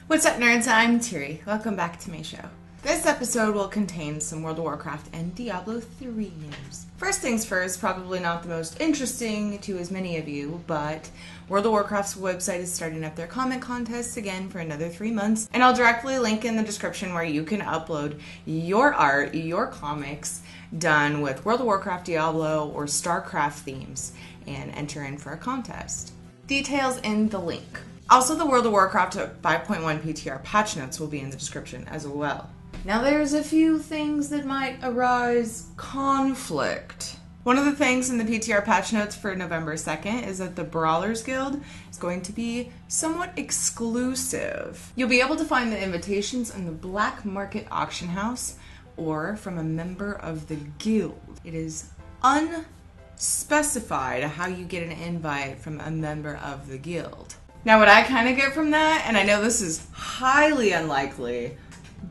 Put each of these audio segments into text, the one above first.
What's up, nerds? I'm Tiri. Welcome back to my show. This episode will contain some World of Warcraft and Diablo III news. First things first, probably not the most interesting to as many of you, but World of Warcraft's website is starting up their comment contests again for another 3 months, and I'll directly link in the description where you can upload your art, your comics, done with World of Warcraft, Diablo, or StarCraft themes, and enter in for a contest. Details in the link. Also, the World of Warcraft 5.1 PTR patch notes will be in the description as well. Now, there's a few things that might arise conflict. One of the things in the PTR patch notes for November 2nd is that the Brawlers Guild is going to be somewhat exclusive. You'll be able to find the invitations in the Black Market Auction House or from a member of the guild. It is unspecified how you get an invite from a member of the guild. Now, what I kind of get from that, and I know this is highly unlikely,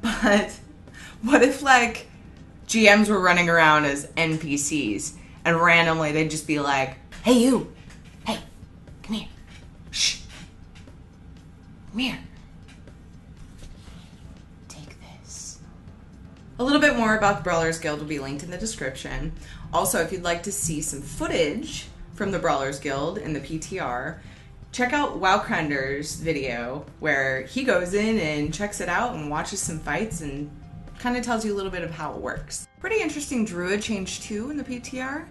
but what if, like, GMs were running around as NPCs and randomly they'd just be like, hey, you, hey, come here, shh, come here, take this. A little bit more about the Brawlers Guild will be linked in the description. Also, if you'd like to see some footage from the Brawlers Guild in the PTR, check out Wowcrender's video where he goes in and checks it out and watches some fights and kind of tells you a little bit of how it works. Pretty interesting druid change too in the PTR.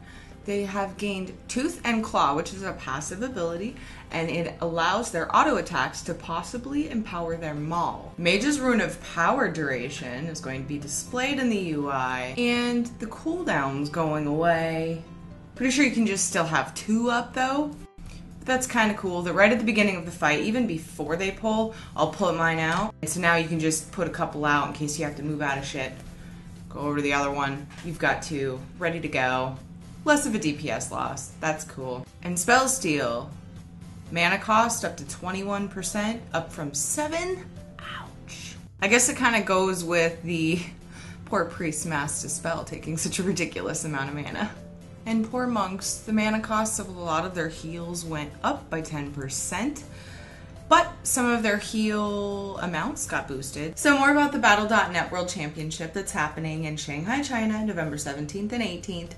They have gained Tooth and Claw, which is a passive ability, and it allows their auto attacks to possibly empower their maul. Mage's Rune of Power duration is going to be displayed in the UI, and the cooldown's going away. Pretty sure you can just still have 2 up though. That's kind of cool that right at the beginning of the fight, even before they pull, I'll pull mine out. And so now you can just put a couple out in case you have to move out of shit. Go over to the other one. You've got 2 ready to go. Less of a DPS loss. That's cool. And Spell Steal. Mana cost up to 21%, up from 7. Ouch. I guess it kind of goes with the poor priest mass dispel taking such a ridiculous amount of mana. And poor monks, the mana costs of a lot of their heals went up by 10%, but some of their heal amounts got boosted. So more about the Battle.net World Championship that's happening in Shanghai, China, November 17th and 18th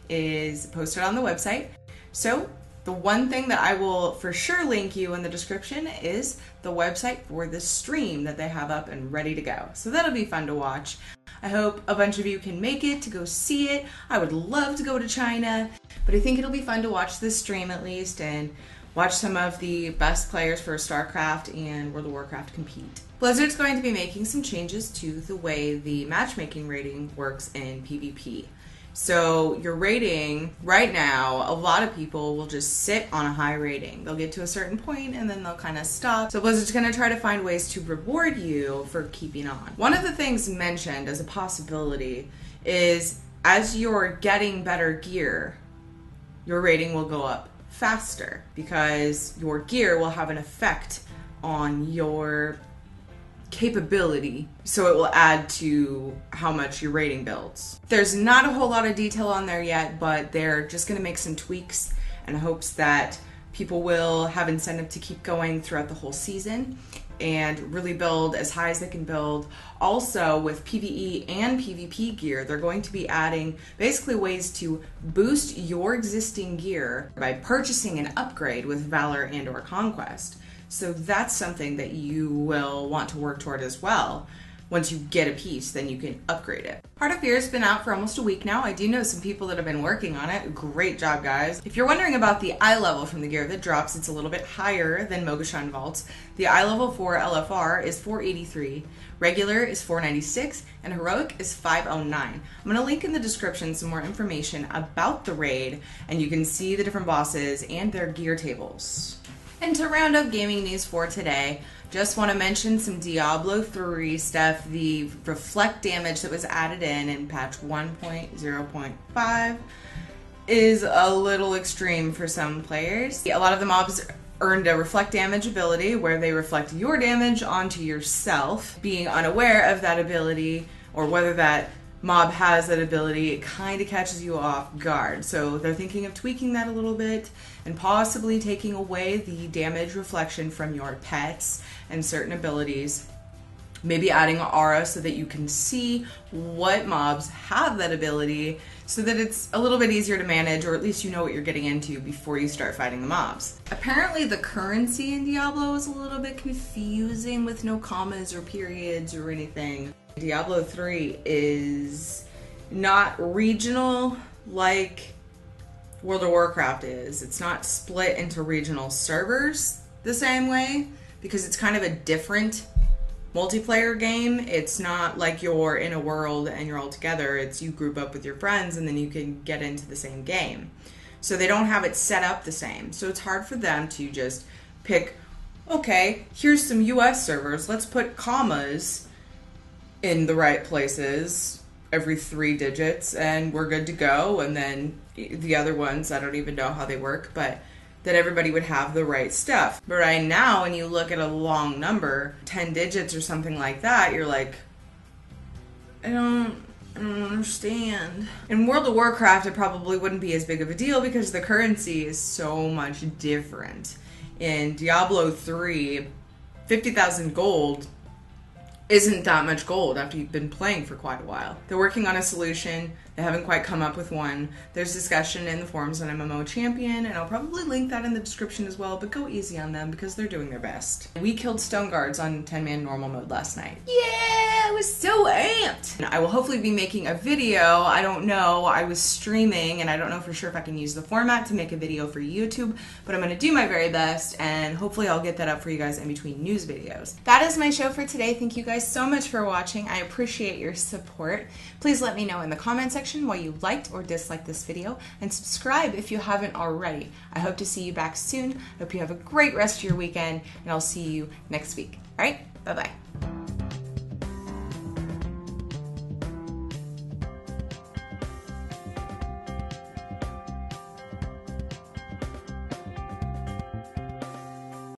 is posted on the website. So the one thing that I will for sure link you in the description is the website for the stream that they have up and ready to go. So that'll be fun to watch. I hope a bunch of you can make it to go see it. I would love to go to China, but I think it'll be fun to watch this stream at least and watch some of the best players for StarCraft and World of Warcraft compete. Blizzard's going to be making some changes to the way the matchmaking rating works in PvP. So your rating, right now, a lot of people will just sit on a high rating. They'll get to a certain point and then they'll kind of stop. So Blizzard's going to try to find ways to reward you for keeping on. One of the things mentioned as a possibility is as you're getting better gear, your rating will go up faster because your gear will have an effect on your capability, so it will add to how much your rating builds. There's not a whole lot of detail on there yet, but they're just going to make some tweaks in hopes that people will have incentive to keep going throughout the whole season and really build as high as they can build. Also, with PvE and PvP gear, they're going to be adding basically ways to boost your existing gear by purchasing an upgrade with Valor and or Conquest. So that's something that you will want to work toward as well. Once you get a piece, then you can upgrade it. Heart of Fear has been out for almost a week now. I do know some people that have been working on it. Great job, guys. If you're wondering about the eye level from the gear that drops, it's a little bit higher than Mogashan Vaults. The eye level for LFR is 483, regular is 496, and heroic is 509. I'm gonna link in the description some more information about the raid, and you can see the different bosses and their gear tables. And to round up gaming news for today, just want to mention some Diablo III stuff. The reflect damage that was added in patch 1.0.5 is a little extreme for some players. A lot of the mobs earned a reflect damage ability where they reflect your damage onto yourself. Being unaware of that ability or whether that mob has that ability, it kind of catches you off guard. So they're thinking of tweaking that a little bit and possibly taking away the damage reflection from your pets and certain abilities. Maybe adding an aura so that you can see what mobs have that ability so that it's a little bit easier to manage, or at least you know what you're getting into before you start fighting the mobs. Apparently the currency in Diablo is a little bit confusing with no commas or periods or anything. Diablo 3 is not regional like World of Warcraft is. It's not split into regional servers the same way because it's kind of a different multiplayer game. It's not like you're in a world and you're all together. It's you group up with your friends and then you can get into the same game. So they don't have it set up the same. So it's hard for them to just pick, okay, here's some US servers. Let's put commas in the right places every 3 digits and we're good to go. And then the other ones, I don't even know how they work, but that everybody would have the right stuff. But right now, when you look at a long number, 10 digits or something like that, you're like, I don't understand. In World of Warcraft, it probably wouldn't be as big of a deal because the currency is so much different. In Diablo 3, 50,000 gold isn't that much gold after you've been playing for quite a while. They're working on a solution. They haven't quite come up with one. There's discussion in the forums on MMO Champion, and I'll probably link that in the description as well, but go easy on them because they're doing their best. We killed stone guards on 10-man normal mode last night. Yeah, I was so amped! And I will hopefully be making a video. I don't know. I was streaming, and I don't know for sure if I can use the format to make a video for YouTube, but I'm going to do my very best, and hopefully I'll get that up for you guys in between news videos. That is my show for today. Thank you guys so much for watching. I appreciate your support. Please let me know in the comment section why you liked or disliked this video, and subscribe if you haven't already. I hope to see you back soon. Hope you have a great rest of your weekend, and I'll see you next week. All right, bye-bye.